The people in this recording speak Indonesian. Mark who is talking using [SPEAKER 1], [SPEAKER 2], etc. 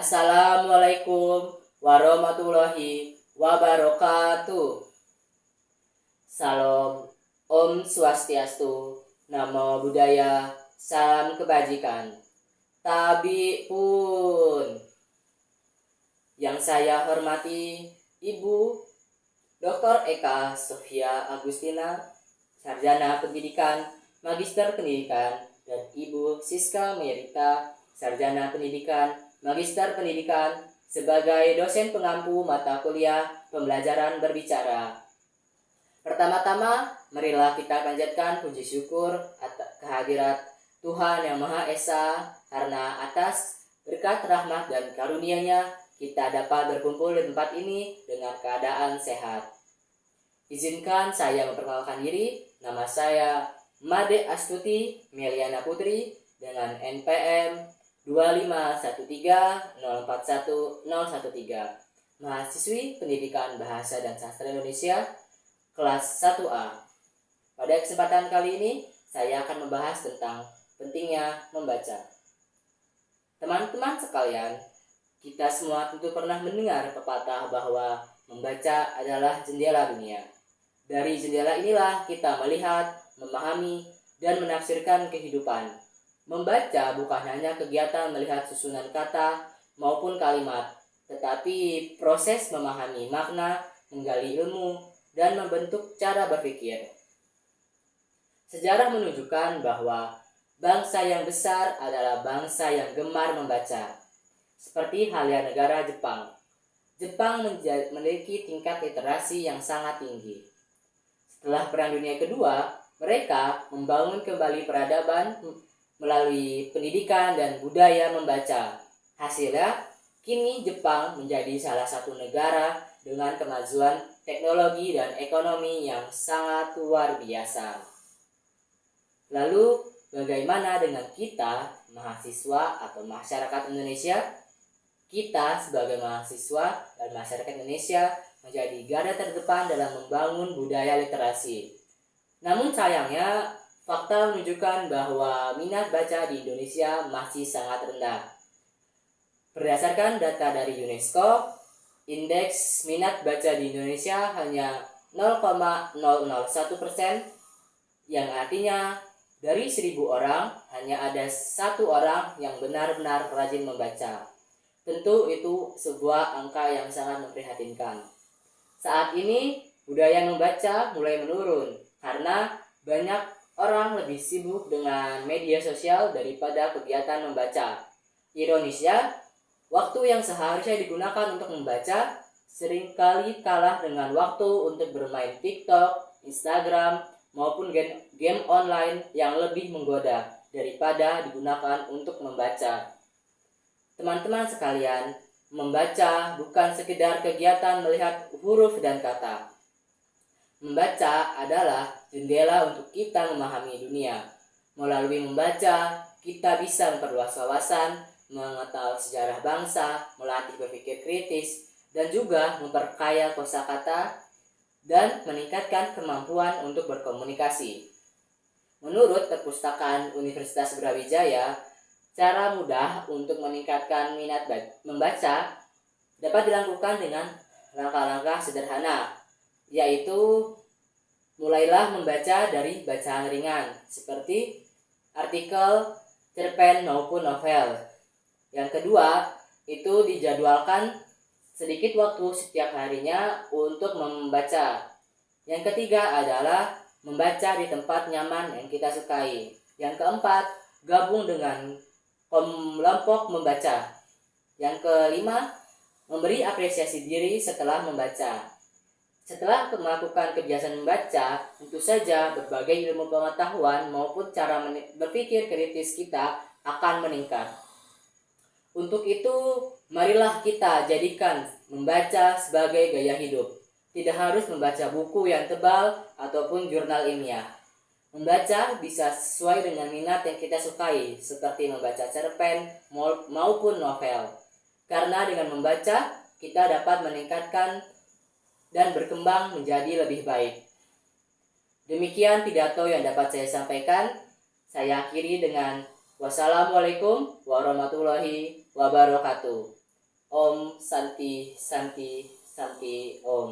[SPEAKER 1] Assalamualaikum warahmatullahi wabarakatuh. Salam, Om Swastiastu, Namo Buddhaya, salam kebajikan. Tabi pun. Yang saya hormati Ibu Dr. Eka Sofia Agustina, Sarjana Pendidikan, Magister Pendidikan, dan Ibu Siska Merita, Sarjana Pendidikan, Magister Pendidikan, sebagai dosen pengampu mata kuliah pembelajaran berbicara. Pertama-tama, marilah kita panjatkan puji syukur atas kehadirat Tuhan Yang Maha Esa, karena atas berkat rahmat dan karunia-Nya kita dapat berkumpul di tempat ini dengan keadaan sehat. Izinkan saya memperkenalkan diri. Nama saya Made Astuti Meliana Putri dengan NPM 25130411013, mahasiswi Pendidikan Bahasa dan Sastra Indonesia kelas 1A. Pada kesempatan kali ini saya akan membahas tentang pentingnya membaca. Teman-teman sekalian, kita semua tentu pernah mendengar pepatah bahwa membaca adalah jendela dunia. Dari jendela inilah kita melihat, memahami, dan menafsirkan kehidupan. Membaca bukan hanya kegiatan melihat susunan kata maupun kalimat, tetapi proses memahami makna, menggali ilmu, dan membentuk cara berpikir. Sejarah menunjukkan bahwa bangsa yang besar adalah bangsa yang gemar membaca. Seperti halnya negara Jepang. Jepang memiliki tingkat literasi yang sangat tinggi. Setelah Perang Dunia Kedua, mereka membangun kembali peradaban melalui pendidikan dan budaya membaca. Hasilnya, kini Jepang menjadi salah satu negara dengan kemajuan teknologi dan ekonomi yang sangat luar biasa. Lalu, bagaimana dengan kita, mahasiswa atau masyarakat Indonesia? Kita sebagai mahasiswa dan masyarakat Indonesia menjadi garda terdepan dalam membangun budaya literasi. Namun sayangnya, fakta menunjukkan bahwa minat baca di Indonesia masih sangat rendah. Berdasarkan data dari UNESCO, indeks minat baca di Indonesia hanya 0,001%, yang artinya dari 1.000 orang hanya ada 1 orang yang benar-benar rajin membaca. Tentu itu sebuah angka yang sangat memprihatinkan. Saat ini budaya membaca mulai menurun karena banyak orang lebih sibuk dengan media sosial daripada kegiatan membaca. Ironisnya, waktu yang seharusnya digunakan untuk membaca seringkali kalah dengan waktu untuk bermain TikTok, Instagram, maupun game online yang lebih menggoda daripada digunakan untuk membaca. Teman-teman sekalian, membaca bukan sekedar kegiatan melihat huruf dan kata. Membaca adalah jendela untuk kita memahami dunia. Melalui membaca, kita bisa memperluas wawasan, mengetahui sejarah bangsa, melatih berpikir kritis, dan juga memperkaya kosakata dan meningkatkan kemampuan untuk berkomunikasi. Menurut Perpustakaan Universitas Brawijaya, cara mudah untuk meningkatkan minat membaca dapat dilakukan dengan langkah-langkah sederhana, yaitu mulailah membaca dari bacaan ringan seperti artikel, cerpen maupun novel. Yang kedua, itu dijadwalkan sedikit waktu setiap harinya untuk membaca. Yang ketiga adalah membaca di tempat nyaman yang kita sukai. Yang keempat, gabung dengan kelompok membaca. Yang kelima, memberi apresiasi diri setelah membaca. Setelah melakukan kebiasaan membaca, tentu saja berbagai ilmu pengetahuan maupun cara berpikir kritis kita akan meningkat. Untuk itu, marilah kita jadikan membaca sebagai gaya hidup. Tidak harus membaca buku yang tebal ataupun jurnal ilmiah. Membaca bisa sesuai dengan minat yang kita sukai, seperti membaca cerpen maupun novel. Karena dengan membaca, kita dapat meningkatkan dan berkembang menjadi lebih baik. Demikian pidato yang dapat saya sampaikan. Saya akhiri dengan wassalamualaikum warahmatullahi wabarakatuh. Om Santi Santi Santi Om.